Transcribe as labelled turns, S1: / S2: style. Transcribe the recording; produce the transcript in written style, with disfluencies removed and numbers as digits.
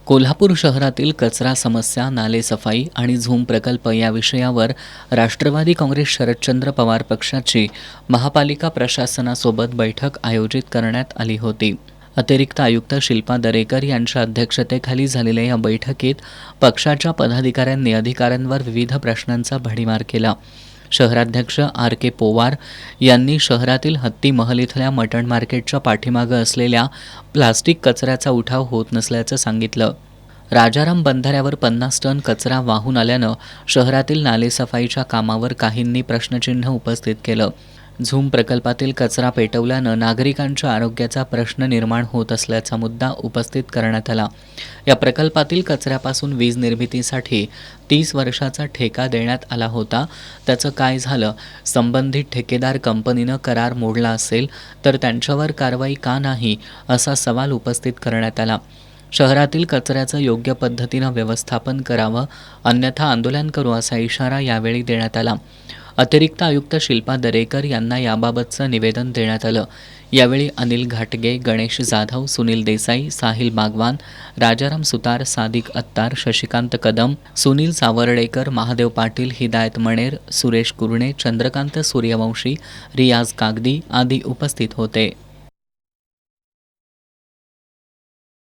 S1: कोल्हापूर शहरातील कचरा समस्या, नालेसफाई आणि झूम प्रकल्प या विषयावर राष्ट्रवादी काँग्रेस शरदचंद्र पवार पक्षाची महापालिका प्रशासनासोबत बैठक आयोजित करण्यात आली होती. अतिरिक्त आयुक्त शिल्पा दरेकर यांच्या अध्यक्षतेखाली झालेल्या या बैठकीत पक्षाच्या पदाधिकाऱ्यांनी अधिकाऱ्यांवर विविध प्रश्नांचा भडीमार केला. शहराध्यक्ष R.K. पोवार यांनी शहरातील हत्ती महल इथल्या मटण मार्केटच्या पाठीमागं असलेल्या प्लास्टिक कचऱ्याचा उठाव होत नसल्याचं सांगितलं. राजाराम बंधाऱ्यावर 50 टन कचरा वाहून आल्यानं शहरातील नालेसफाईच्या कामावर काहींनी प्रश्नचिन्ह उपस्थित केलं. झूम प्रकल्पातील कचरा पेटवल्यानं नागरिकांच्या आरोग्याचा प्रश्न निर्माण होत असल्याचा मुद्दा उपस्थित करण्यात आला. या प्रकल्पातील कचऱ्यापासून वीज निर्मितीसाठी 30 वर्षाचा ठेका देण्यात आला होता. त्याचं काय झालं? संबंधित ठेकेदार कंपनीनं करार मोडला असेल तर त्यांच्यावर कारवाई का नाही, असा सवाल उपस्थित करण्यात आला. शहरातील कचऱ्याचं योग्य पद्धतीनं व्यवस्थापन करावं, अन्यथा आंदोलन करू असा इशारा यावेळी देण्यात आला. अतिरिक्त आयुक्त शिल्पा दरेकर यांना याबाबतचं निवेदन देण्यात आलं. यावेळी अनिल घाटगे, गणेश जाधव, सुनील देसाई, साहिल बागवान, राजाराम सुतार, सादिक अत्तार, शशिकांत कदम, सुनील सावर्डेकर, महादेव पाटील, हिदायत मणेर, सुरेश कुरणे, चंद्रकांत सूर्यवंशी, रियाज कागदी आदी उपस्थित होते.